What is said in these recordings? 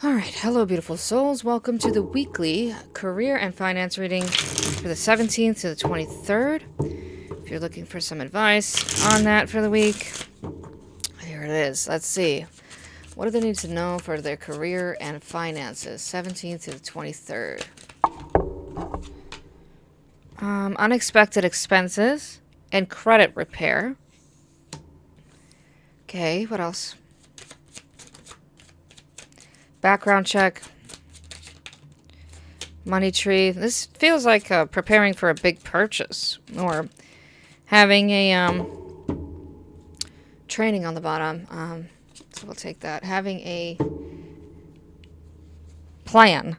All right, hello, beautiful souls. Welcome to the weekly career and finance reading for the 17th to the 23rd. If you're looking for some advice on that for the week, here it is. Let's see. What do they need to know for their career and finances? 17th to the 23rd. Unexpected expenses and credit repair. Okay, what else? Background check. Money tree. This feels like preparing for a big purchase or having a training on the bottom. So we'll take that. Having a plan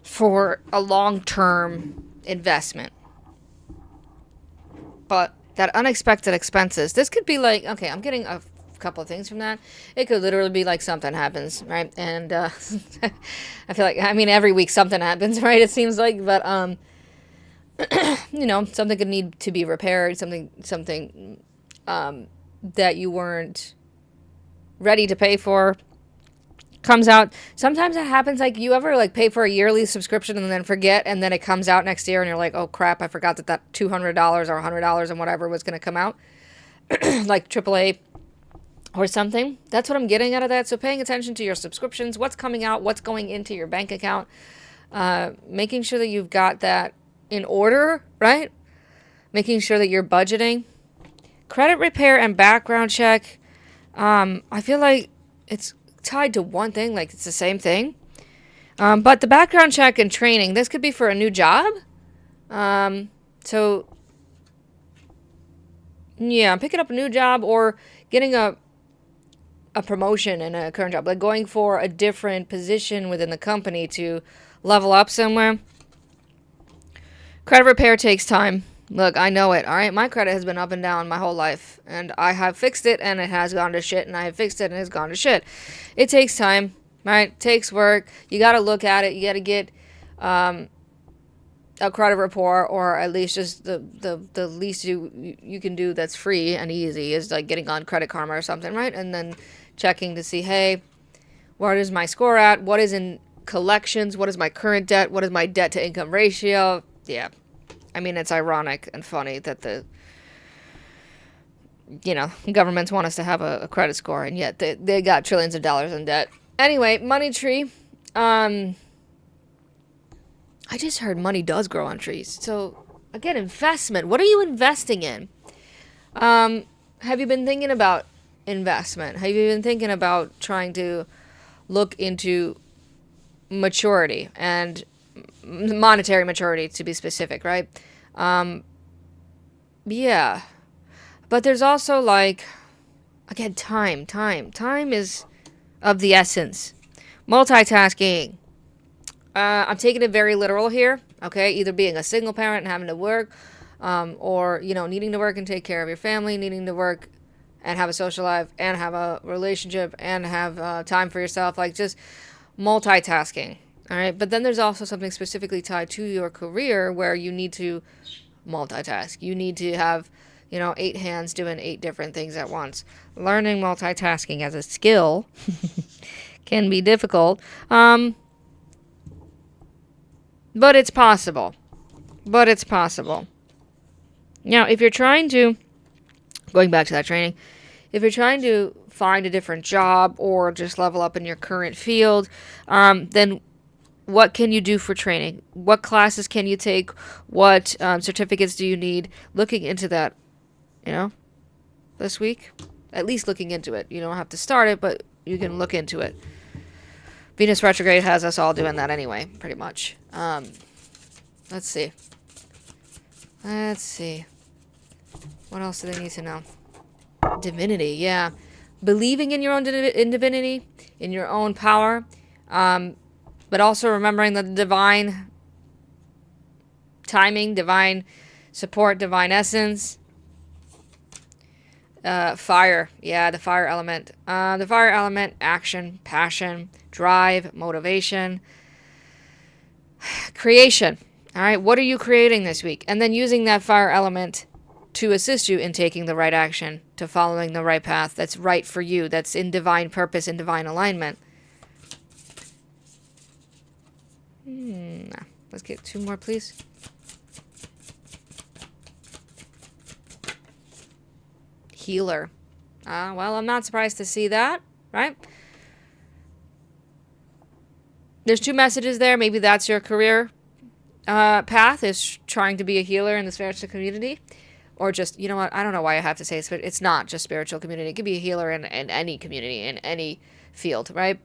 for a long-term investment. But that unexpected expenses, this could be like, okay, I'm getting a couple of things from that. It could literally be like something happens, right? And I feel like, I mean, every week something happens, right? It seems like, but something could need to be repaired, something that you weren't ready to pay for comes out. Sometimes it happens, like, you ever like pay for a yearly subscription and then forget, and then it comes out next year and you're like, oh crap, I forgot that $200 or $100 and whatever was going to come out, like AAA or something. That's what I'm getting out of that. So paying attention to your subscriptions, what's coming out, what's going into your bank account, making sure that you've got that in order, right? Making sure that you're budgeting. Credit repair and background check. I feel like it's tied to one thing, like it's the same thing. But the background check and training, this could be for a new job. So yeah, picking up a new job or getting a promotion in a current job, like going for a different position within the company to level up somewhere. Credit repair takes time. Look, I know it, all right? My credit has been up and down my whole life, and I have fixed it, and it has gone to shit, and I have fixed it, and it's gone to shit. It takes time, right? It takes work. You got to look at it. You got to get a credit report, or at least just the least you can do that's free and easy is like getting on Credit Karma or something, right? And then checking to see, hey, what is my score at? What is in collections? What is my current debt? What is my debt to income ratio? Yeah. I mean, it's ironic and funny that the governments want us to have a credit score, and yet they got trillions of dollars in debt. Anyway, money tree. I just heard money does grow on trees. So, again, investment. What are you investing in? Have you been thinking about investment? Have you been thinking about trying to look into maturity and monetary maturity, to be specific, right? Yeah. But there's also, like, again, time. Time is of the essence. Multitasking. I'm taking it very literal here, okay? Either being a single parent and having to work, or, needing to work and take care of your family, needing to work and have a social life and have a relationship and have time for yourself, like just multitasking, all right? But then there's also something specifically tied to your career where you need to multitask. You need to have, 8 hands doing 8 different things at once. Learning multitasking as a skill can be difficult. But it's possible. Now, if you're trying to, going back to that training, if you're trying to find a different job or just level up in your current field, then what can you do for training? What classes can you take? What certificates do you need? Looking into that, this week. At least looking into it. You don't have to start it, but you can look into it. Venus retrograde has us all doing that anyway, pretty much. Let's see. What else do they need to know? Divinity, yeah. Believing in your own in divinity, in your own power, but also remembering the divine timing, divine support, divine essence. Fire, yeah, the fire element. The fire element, action, passion, drive, motivation, creation. All right, what are you creating this week? And then using that fire element to assist you in taking the right action, to following the right path that's right for you, that's in divine purpose, in divine alignment. Nah. Let's get 2 more, please. Healer. Well, I'm not surprised to see that, right? There's 2 messages there. Maybe that's your career path, is trying to be a healer in the spiritual community. Or just, you know what, I don't know why I have to say this, but it's not just spiritual community. It could be a healer in any community, in any field, right?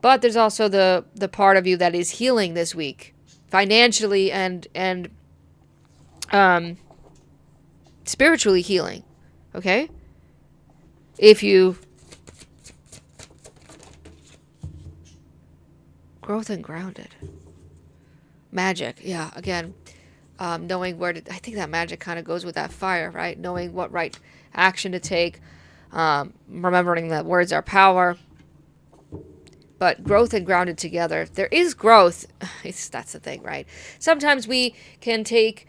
But there's also the part of you that is healing this week, financially and spiritually healing, okay? If you... Growth and grounded. Magic, yeah, again, knowing where to... I think that magic kind of goes with that fire, right? Knowing what right action to take, remembering that words are power. But growth and grounded together. There is growth. That's the thing, right? Sometimes we can take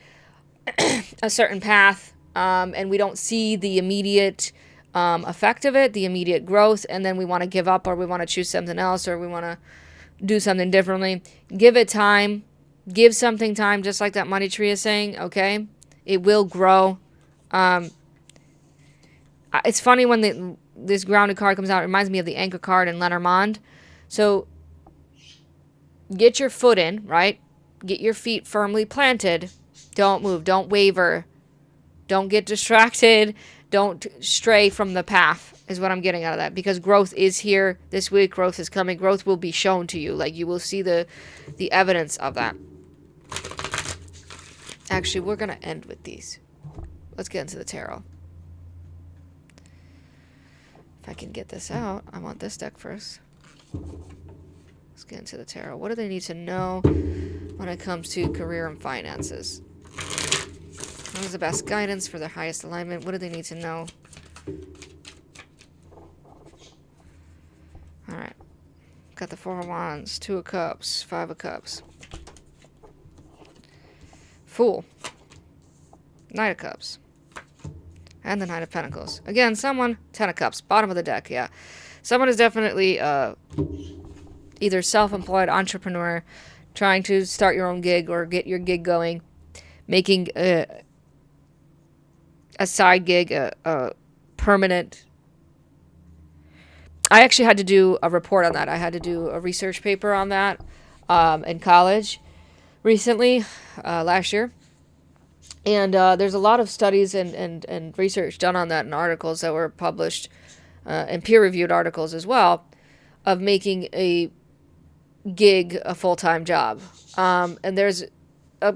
a certain path, and we don't see the immediate effect of it, the immediate growth, and then we want to give up, or we want to choose something else, or we want to do something differently. Give it time. Give something time, just like that money tree is saying, okay? It will grow. It's funny when this grounded card comes out. It reminds me of the anchor card in Lenormand. So get your foot in, right? Get your feet firmly planted. Don't move. Don't waver. Don't get distracted. Don't stray from the path, is what I'm getting out of that. Because growth is here this week. Growth is coming. Growth will be shown to you. Like, you will see the evidence of that. Actually, we're going to end with these. Let's get into the tarot. If I can get this out, I want this deck first. Let's get into the tarot. What do they need to know when it comes to career and finances? What is the best guidance for their highest alignment? What do they need to know? Alright. Got the 4 of Wands, 2 of Cups, 5 of Cups. Fool. Knight of Cups. And the Knight of Pentacles. Again, someone... 10 of Cups. Bottom of the deck, yeah. Someone is definitely either self-employed entrepreneur, trying to start your own gig or get your gig going, making a side gig, a permanent... I actually had to do a report on that. I had to do a research paper on that in college recently, last year. And there's a lot of studies and research done on that, and articles that were published, and peer-reviewed articles as well, of making a gig a full-time job. And there's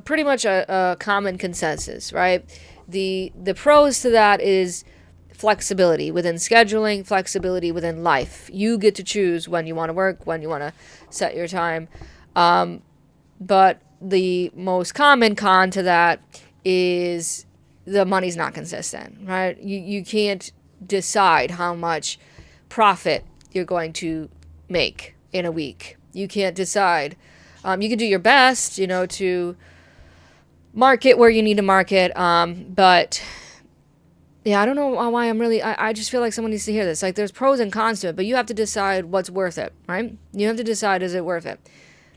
pretty much a common consensus, right? The pros to that is flexibility within scheduling, flexibility within life. You get to choose when you want to work, when you want to set your time. But the most common con to that is the money's not consistent, right? You can't decide how much profit you're going to make in a week. You can't decide. You can do your best, to market where you need to market. But yeah, I don't know why I just feel like someone needs to hear this. Like, there's pros and cons to it, but you have to decide what's worth it, right? You have to decide, is it worth it?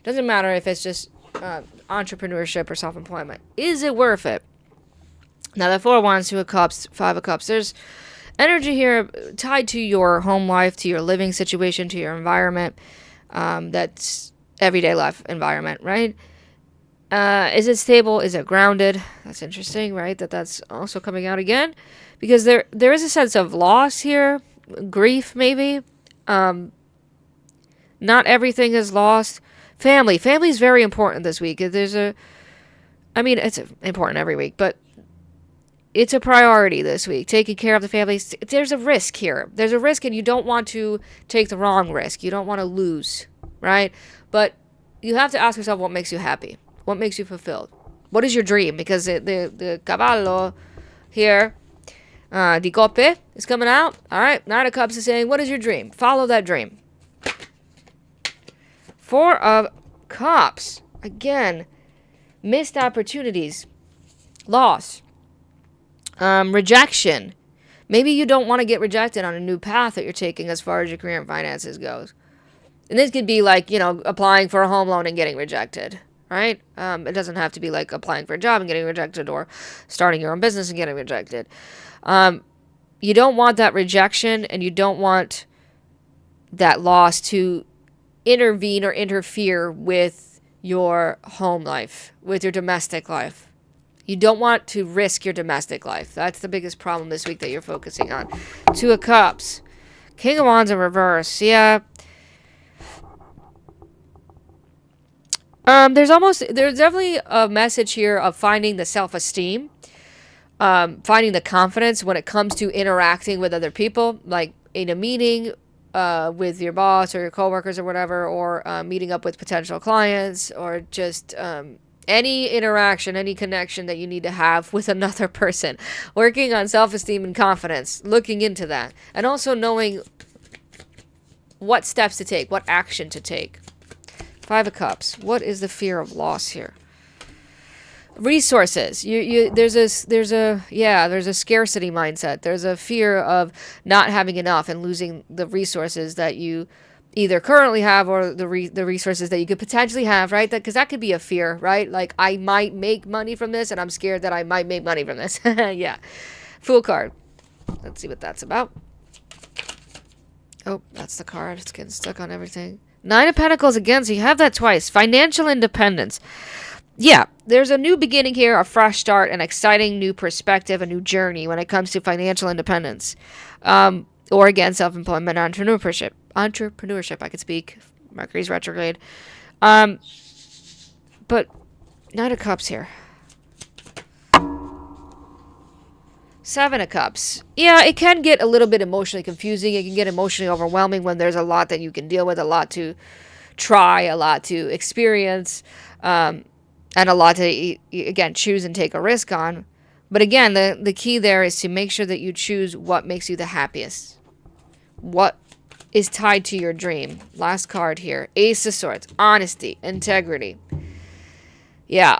Doesn't matter if it's just entrepreneurship or self-employment. Is it worth it? Now, the 4 of Wands, 2 of Cups, 5 of Cups. There's energy here tied to your home life, to your living situation, to your environment. That's everyday life environment, right? Is it stable? Is it grounded? That's interesting, right? That's also coming out again. Because there is a sense of loss here. Grief, maybe. Not everything is lost. Family is very important this week. It's important every week, but it's a priority this week. Taking care of the family. There's a risk here. There's a risk, and you don't want to take the wrong risk. You don't want to lose, right? But you have to ask yourself what makes you happy. What makes you fulfilled? What is your dream? Because the cavallo here, di coppe, is coming out. All right, Knight of Cups is saying, what is your dream? Follow that dream. 4 of Cups. Again, missed opportunities. Loss. Rejection. Maybe you don't want to get rejected on a new path that you're taking as far as your career and finances goes. And this could be like, applying for a home loan and getting rejected, right? It doesn't have to be like applying for a job and getting rejected, or starting your own business and getting rejected. You don't want that rejection, and you don't want that loss to intervene or interfere with your home life, with your domestic life. You don't want to risk your domestic life. That's the biggest problem this week that you're focusing on. Two of Cups. King of Wands in reverse. Yeah. There's definitely a message here of finding the self-esteem, finding the confidence when it comes to interacting with other people, like in a meeting with your boss or your coworkers or whatever, or meeting up with potential clients, or just any interaction, any connection that you need to have with another person. Working on self-esteem and confidence, looking into that, and also knowing what steps to take, what action to take. Five of Cups. What is the fear of loss here? Resources. There's a scarcity mindset. There's a fear of not having enough and losing the resources that you either currently have, or the resources that you could potentially have, right? Because that could be a fear, right? Like, I might make money from this, and I'm scared that I might make money from this. Yeah. Fool card. Let's see what that's about. Oh, that's the card. It's getting stuck on everything. Nine of Pentacles again, so you have that twice. Financial independence. Yeah, there's a new beginning here, a fresh start, an exciting new perspective, a new journey when it comes to financial independence. Or again, self-employment, entrepreneurship, I could speak. Mercury's retrograde. But Nine of Cups here. Seven of Cups. Yeah, it can get a little bit emotionally confusing. It can get emotionally overwhelming when there's a lot that you can deal with, a lot to try, a lot to experience, and a lot to, again, choose and take a risk on. But again, the key there is to make sure that you choose what makes you the happiest. What is tied to your dream. Last card here. Ace of Swords. Honesty. Integrity. Yeah,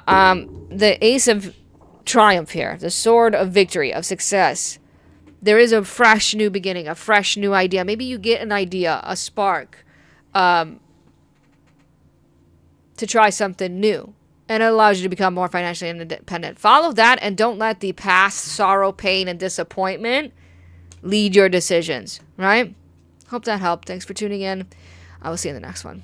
the Ace of Triumph here, the Sword of Victory, of success. There is a fresh new beginning, a fresh new idea. Maybe you get an idea, a spark, to try something new, and it allows you to become more financially independent. Follow that, and don't let the past sorrow, pain, and disappointment lead your decisions, right? Hope that helped. Thanks for tuning in. I will see you in the next one.